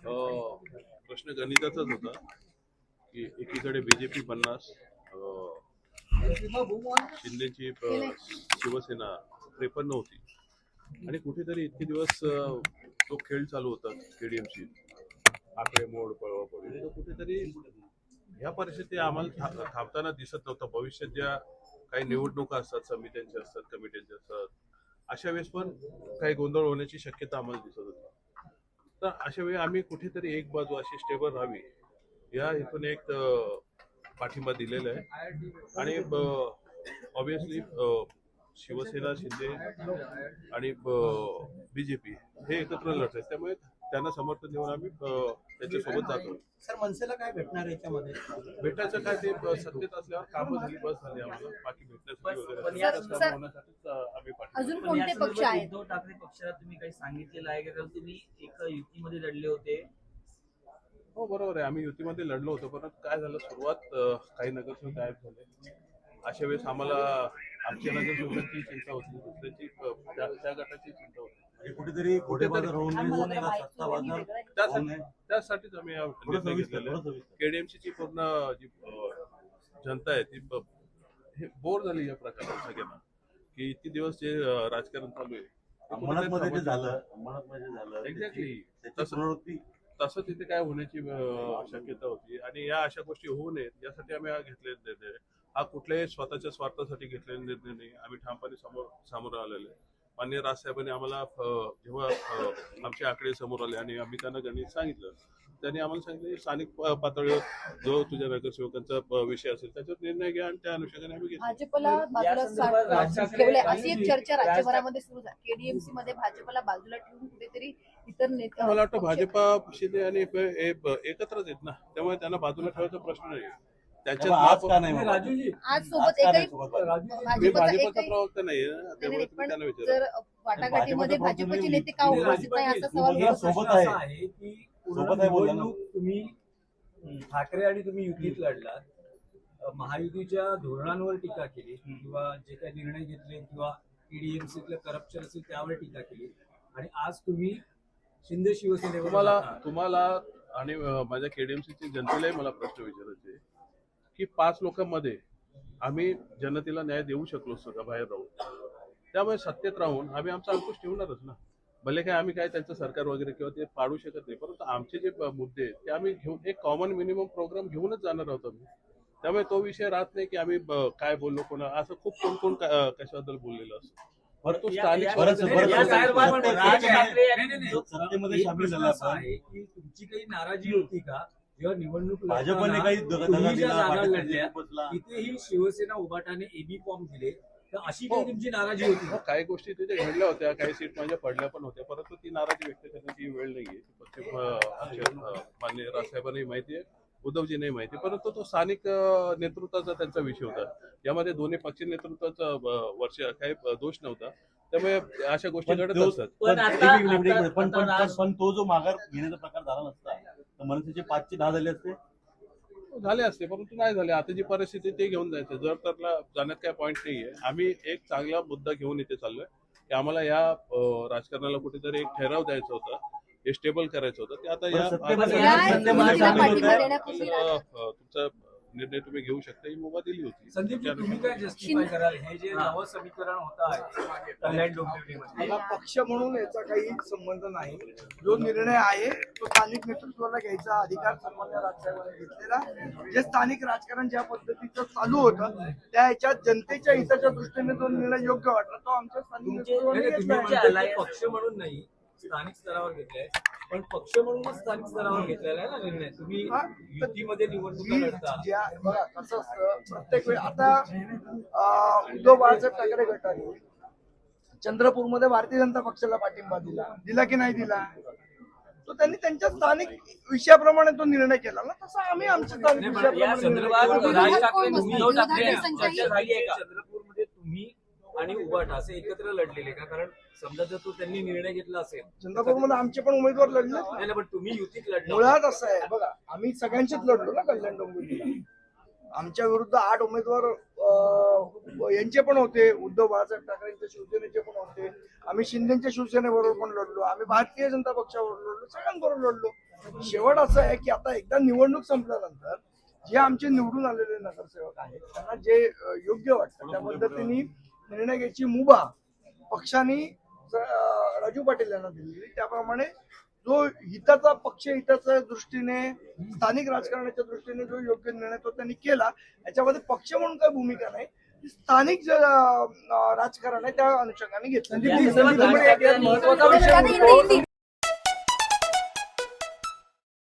प्रश्न गणिताचाच होता की एकीकडे बीजेपी 50, शिंदेची शिवसेना 53 होती आणि कुठेतरी इतके दिवस तो खेळ चालू होता केडीएमसी आकडे मोड पळवापळी, तो कुठेतरी ह्या परिस्थिती आम्हाला थांबताना दिसत नव्हतं. भविष्यात ज्या काही निवडणुका असतात, समित्यांच्या असतात, कमिट्यांच्या असतात, अशा वेळेस पण काही गोंधळ होण्याची शक्यता आम्हाला दिसत होती. तर अशा वेळी आम्ही कुठेतरी एक बाजू अशी स्टेबल राहावी या हेतून एक पाठिंबा दिलेला आहे. आणि ऑब्विसली शिवसेना, शिंदे आणि बीजेपी हे एकत्र लढत आहेत, त्यामुळे त्यांना समर्थन देऊन आम्ही त्याच्यासोबत जातो. सर, मनसेला काय भेटणार याच्यामध्ये? भेटायचं काय, ते सत्तेत असल्यावर कामं झाली, बस झाली. आम्हाला बाकी भेटण्यासाठी वगैरे आम्ही अजून कोणते पक्ष आहेत? उद्धव ठाकरे पक्षाला तुम्ही काही सांगितलेलं आहे का? तुम्ही एका युतीमध्ये लढले होते. हो बरोबर आहे, आम्ही युतीमध्ये लढलो होतो, परंतु काय झालं, सुरुवात काही नगरसेवक गायब झाले. अशा वेळेस आम्हाला आमच्या नगरसेवकांची चिंता होती, दुसऱ्याची त्या गटाची चिंता होती. कुठेतरी त्यासाठीच आम्ही निर्णय घेतलेला. केडीएमसीची पूर्ण जी जनता आहे ती हे बोर झाली या प्रकारात सगळ्यांना, की इतके दिवस जे राजकारण चालू आहे एक्झॅक्टली तसं तिथे काय होण्याची शक्यता होती. आणि या अशा गोष्टी होऊ नयेत यासाठी आम्ही घेतलेले निर्णय. हा कुठल्याही स्वतःच्या स्वार्थासाठी घेतलेला निर्णय नाही. आम्ही ठामपणे सामोरं आलेले. माननीय राजसाहेबांनी आम्हाला जेव्हा आमचे आकडे समोर आले आणि आम्ही त्यांना गणित सांगितलं, त्यांनी आम्हाला सांगितलं स्थानिक पातळीवर जो तुझ्या नगरसेवकांचा विषय असेल त्याच्यावर निर्णय घ्या, आणि त्या अनुषंगाने आम्ही घेतला. भाजपला बाजूला ठेवले अशी एक चर्चा राज्यभरामध्ये सुरू झाली. केडीएमसी मध्ये भाजपला बाजूला ठेवून कुठेतरी इतर नेते, मला वाटतं भाजपा, शिंदे आणि एकत्रच आहेत ना, त्यामुळे त्यांना बाजूला ठेवायचा प्रश्न नाही. त्याच्यात आज सोबत एकही भाजपचा प्रवक्ता नाही, त्यामुळे तुम्ही त्यांना विचारा. जर वाटाघाटीमध्ये भाजपचे नेते का उपस्थित नाही असा सवाल सोबत आहे की तुम्ही ठाकरे आणि तुम्ही युतीत लढलात, महायुतीच्या धोरणांवर टीका केली किंवा जे काही निर्णय घेतले किंवा ईडीएमसीतलं करप्शन असेल त्यावर टीका केली, आणि आज तुम्ही शिंदे शिवसेनेवर तुम्हाला आणि माझ्या केडीएमसीच्या जनतेलाही मला प्रश्न विचारायचे की 5 लोकांमध्ये आम्ही जनतेला न्याय देऊ शकलो असतो का बाहेर राहून? त्यामुळे सत्तेत राहून आम्ही आमचा अंकुश ठेवणारच ना. भले काय आम्ही काय त्यांचं सरकार वगैरे किंवा ते पाडू शकत नाही, परंतु आमचे जे मुद्दे आहेत ते आम्ही घेऊन एक कॉमन मिनिमम प्रोग्राम घेऊनच जाणार आहोत आम्ही. त्यामुळे तो विषय राहत नाही की आम्ही काय बोललो कोणा, असं खूप कोण कोण कशाबद्दल बोललेलं असतं. परंतु स्थानिक तुमची काही नाराजी होती का जेव्हा निवडणूक भाजपने काही तिथेही शिवसेना उभाटाने एबी फॉर्म दिले, तर अशी काही तुमची नाराजी होती? काही गोष्टी तिथे घडल्या होत्या, काही सीट माझ्या पडल्या पण होत्या, परंतु ती नाराजी व्यक्त करण्याची वेळ नाहीये. माननीय राजसाहेबांनाही माहिती आहे, उद्धवजींनाही माहिती, परंतु तो स्थानिक नेतृत्वाचा त्यांचा विषय होता. यामध्ये दोन्ही पक्ष नेतृत्वाचा वर्ष काही दोष नव्हता. त्यामुळे अशा गोष्टी घडत असतात. पण तो जो माघार घेण्याचा प्रकार झाला नसता तर मनसेचे 5 चे 10 झाले असते. झाले असते, परंतु नाही झाले. आता जी परिस्थिती ते घेऊन जायचं, जर त्याला जाण्यात काय पॉईंट नाहीये. आम्ही एक चांगला मुद्दा घेऊन इथे चाललोय की आम्हाला या राजकारणाला कुठेतरी एक ठराव द्यायचा होता, हे स्टेबल करायचं होतं. ते आता तुमचा निर्णय तुम्ही घेऊ शकता, ही मुभा दिली होती. संदीप, तुम्ही काय जस्टिफाय कराल हे जे नवं समीकरण होत आहे कल्याण डोंबिवलीमध्ये? पक्ष म्हणून याचा काही संबंध नाही. जो निर्णय आहे तो स्थानिक नेतृत्वाला घ्यायचा अधिकार सन्मान्य राजसाहेबांनी घेतलेला. जे स्थानिक राजकारण ज्या पद्धतीचं चालू होतं त्या ह्याच्यात जनतेच्या हिताच्या दृष्टीने जो निर्णय योग्य वाटला तो आमच्या स्थानिक नेतृत्वाने घेतला. पक्ष म्हणून नाही, स्थानिक स्तरावर घेतलाय, पण पक्ष म्हणूनच स्थानिक स्तरावर घेतलेला आहे ना निर्णय. तुम्ही युतीमध्ये निवडणुका लढता. बघा कसं असतं, प्रत्येक वेळी आता उद्धव बाळासाहेब ठाकरे गटाने चंद्रपूरमध्ये भारतीय जनता पक्षाला पाठिंबा दिला की नाही दिला? तो त्यांनी त्यांच्या स्थानिक विषयाप्रमाणे तो निर्णय केला ना, तसा आम्ही आमच्या स्थानिक विषयाप्रमाणे चंद्रपूरमध्ये तुम्ही आणि उभाटा असे एकत्र लढलेले का? कारण समजा जर तो त्यांनी निर्णय घेतला असेल, चंद्रपूरमध्ये आमचे पण उमेदवार लढले नाही, पण तुम्ही युतीत लढला. मुळात असं आहे बघा, आम्ही सगळ्यांचीच लढलो ना कल्याण डोंबिवलीला. आमच्या विरुद्ध 8 उमेदवार यांचे पण होते, उद्धव बाळासाहेब ठाकरेंच्या शिवसेनेचे पण होते. आम्ही शिंदेच्या शिवसेनेबरोबर पण लढलो, आम्ही भारतीय जनता पक्षाबरोबर लढलो, सगळ्यांबरोबर लढलो. शेवट असं आहे की आता एकदा निवडणूक संपल्यानंतर जे आमचे निवडून आलेले नगरसेवक आहेत त्यांना जे योग्य वाटतं त्या पद्धतीने निर्णय घ्यायची मुभा पक्षाने राजू पाटील यांना दिलेली, त्याप्रमाणे जो हिताचा पक्ष हिताच्या दृष्टीने स्थानिक राजकारणाच्या दृष्टीने जो योग्य निर्णय तो त्यांनी केला. याच्यामध्ये पक्ष म्हणून काही भूमिका नाही, स्थानिक जे राजकारण आहे त्या अनुषंगाने घेतलं. महत्वाचा विषय हिंदी